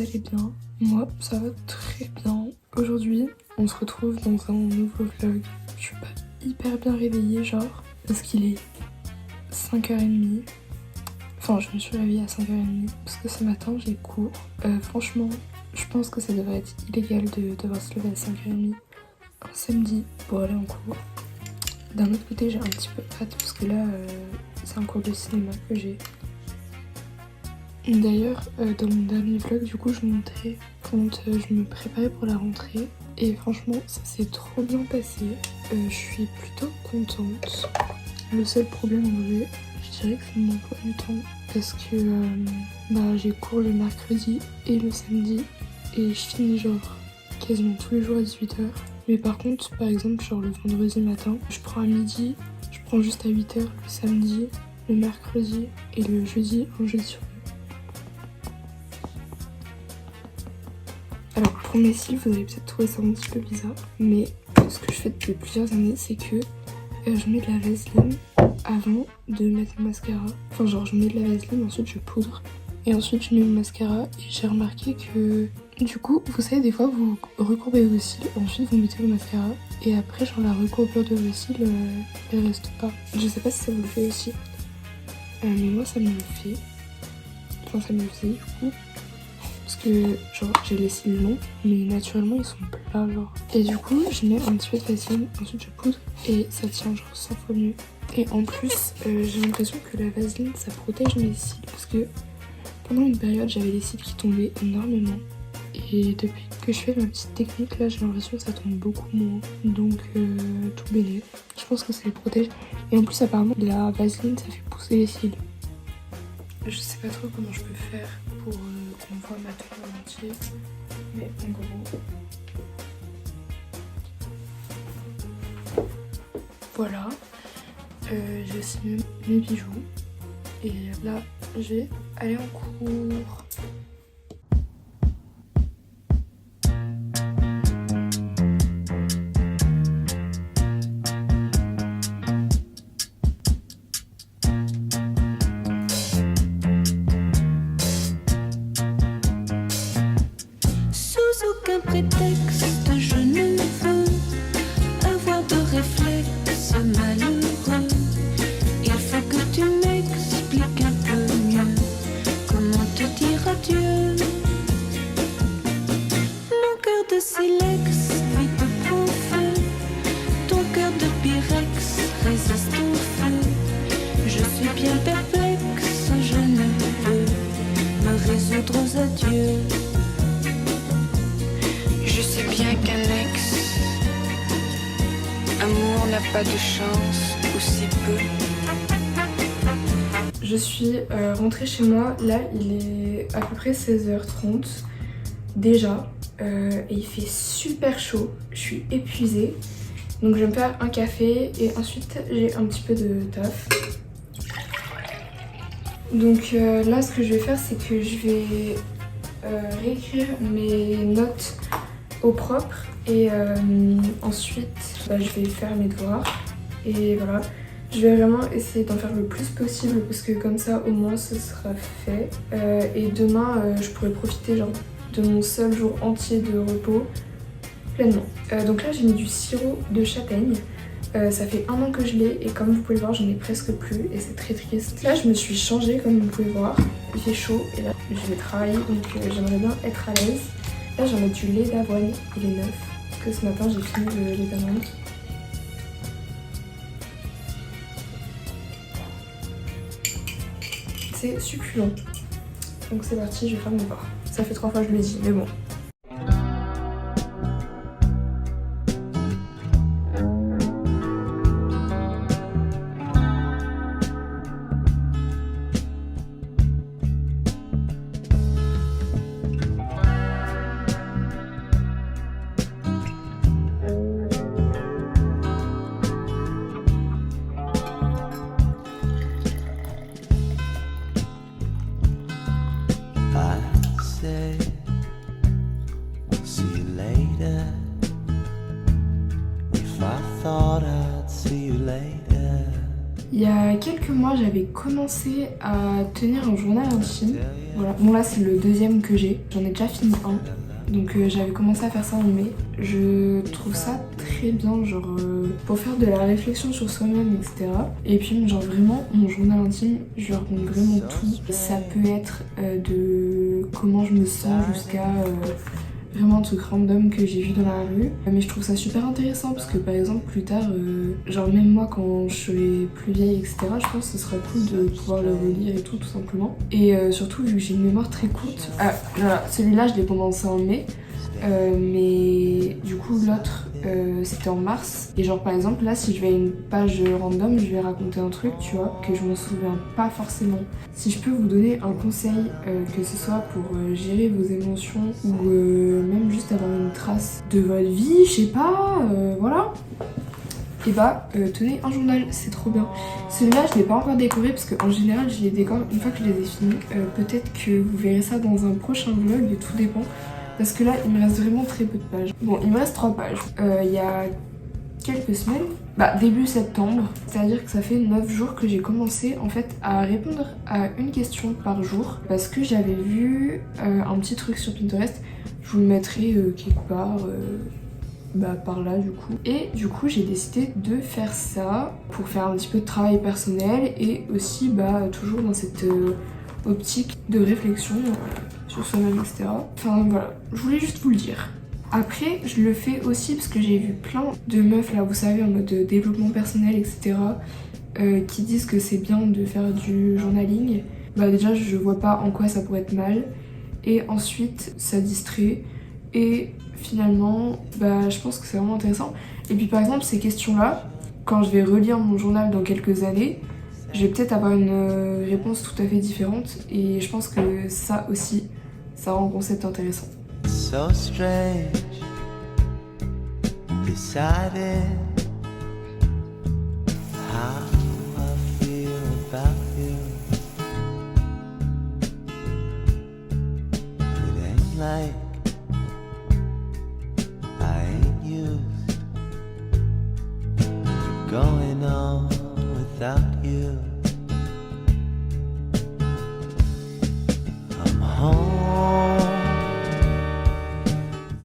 allez bien. Moi, ça va très bien. Aujourd'hui, on se retrouve dans un nouveau vlog. Je suis pas hyper bien réveillée, genre, parce qu'il est 5h30. Enfin, je me suis réveillée à 5h30 parce que ce matin, j'ai cours. Franchement, je pense que ça devrait être illégal de devoir se lever à 5h30 un samedi pour aller en cours. D'un autre côté, j'ai un petit peu hâte parce que là, c'est un cours de cinéma que j'ai. D'ailleurs, dans mon dernier vlog, du coup, je montrais quand je me préparais pour la rentrée. Et franchement, ça s'est trop bien passé. Je suis plutôt contente. Le seul problème en vrai, je dirais que c'est mon emploi du temps. Parce que j'ai cours le mercredi et le samedi. Et je finis genre quasiment tous les jours à 18h. Mais par contre, par exemple, genre le vendredi matin, je prends à midi, je prends juste à 8h le samedi, le mercredi et le jeudi, un jeudi sur deux. Alors pour mes cils, vous allez peut-être trouver ça un petit peu bizarre, mais ce que je fais depuis plusieurs années, c'est que je mets de la vaseline avant de mettre mon mascara. Enfin genre je mets de la vaseline, ensuite je poudre et ensuite je mets mon mascara. Et j'ai remarqué que du coup, vous savez, des fois vous recourbez vos cils, ensuite vous mettez vos mascara et après genre la recourbure de vos cils, elle reste pas. Je sais pas si ça vous le fait aussi, mais moi ça me le fait. Enfin ça me le faisait du coup. Parce que genre j'ai les cils longs mais naturellement ils sont plats genre. Et du coup je mets un petit peu de vaseline, ensuite je poudre et ça tient genre 100 fois mieux. Et en plus j'ai l'impression que la vaseline ça protège mes cils parce que pendant une période j'avais les cils qui tombaient énormément. Et depuis que je fais ma petite technique là j'ai l'impression que ça tombe beaucoup moins. Donc tout béné. Je pense que ça les protège. Et en plus apparemment la vaseline ça fait pousser les cils. Je sais pas trop comment je peux faire pour qu'on voit ma tête en entier, mais en gros, voilà. J'ai aussi mis mes bijoux et là, je vais aller en cours. Aucun prétexte, je ne veux avoir de réflexe malheureux. Il faut que tu m'expliques un peu mieux comment te dire adieu. Mon cœur de silex vit de bon feu, ton cœur de pyrex résiste au feu. Je suis bien perplexe, je ne peux me résoudre aux adieux. Je sais bien qu'un ex amour n'a pas de chance, ou si peu. Je suis rentrée chez moi, là il est à peu près 16h30 déjà et il fait super chaud, je suis épuisée. Donc je vais me faire un café et ensuite j'ai un petit peu de taf. Donc là ce que je vais faire c'est que je vais réécrire mes notes au propre et ensuite je vais faire mes devoirs et voilà. Je vais vraiment essayer d'en faire le plus possible parce que comme ça au moins ce sera fait et demain je pourrai profiter genre de mon seul jour entier de repos pleinement. Donc là j'ai mis du sirop de châtaigne. Ça fait 1 an que je l'ai et comme vous pouvez le voir j'en ai presque plus et c'est très triste. Là je me suis changée comme vous pouvez voir, il fait chaud et là je vais travailler donc j'aimerais bien être à l'aise. Là j'en mets du lait d'avoine, il est neuf parce que ce matin j'ai fini le lait d'amande. C'est succulent. Donc c'est parti, je vais faire mon corps. Ça fait 3 fois que je le dis mais bon. See you later. If I thought I'd see you later. Il y a quelques mois, j'avais commencé à tenir un journal intime. Voilà. Bon là c'est le deuxième que j'ai. J'en ai déjà fini un. Donc j'avais commencé à faire ça en mai. Je trouve ça très bien, genre pour faire de la réflexion sur soi-même, etc. Et puis genre vraiment, mon journal intime, je raconte vraiment tout. Ça peut être de comment je me sens jusqu'à vraiment un truc random que j'ai vu dans la rue. Mais je trouve ça super intéressant parce que par exemple plus tard, genre même moi quand je serai plus vieille, etc., je pense que ce sera cool de pouvoir le relire et tout simplement. Et surtout vu que j'ai une mémoire très courte. Ah voilà, celui-là je l'ai commencé en mai. Mais du coup l'autre c'était en mars et genre par exemple là si je vais à une page random je vais raconter un truc tu vois que je m'en souviens pas forcément. Si je peux vous donner un conseil que ce soit pour gérer vos émotions ou même juste avoir une trace de votre vie, je sais pas, voilà. Et bah tenez un journal, c'est trop bien. Celui-là je l'ai pas encore décoré parce qu'en général je les décore une fois que je les ai finis. Peut-être que vous verrez ça dans un prochain vlog, mais tout dépend. Parce que là, il me reste vraiment très peu de pages. Bon, il me reste 3 pages. Il y a quelques semaines, début septembre, c'est-à-dire que ça fait 9 jours que j'ai commencé en fait à répondre à une question par jour. Parce que j'avais vu un petit truc sur Pinterest. Je vous le mettrai quelque part. Par là du coup. Et du coup j'ai décidé de faire ça pour faire un petit peu de travail personnel et aussi toujours dans cette optique de réflexion sur soi-même, etc. Enfin voilà, je voulais juste vous le dire. Après je le fais aussi parce que j'ai vu plein de meufs là, vous savez, en mode développement personnel, etc. Qui disent que c'est bien de faire du journaling. Déjà je vois pas en quoi ça pourrait être mal. Et ensuite ça distrait. Et finalement, je pense que c'est vraiment intéressant. Et puis par exemple, ces questions-là, quand je vais relire mon journal dans quelques années, je vais peut-être avoir une réponse tout à fait différente. Et je pense que ça aussi, ça rend le concept intéressant. So strange, decided how I feel about you. It ain't like going on without you. I'm home.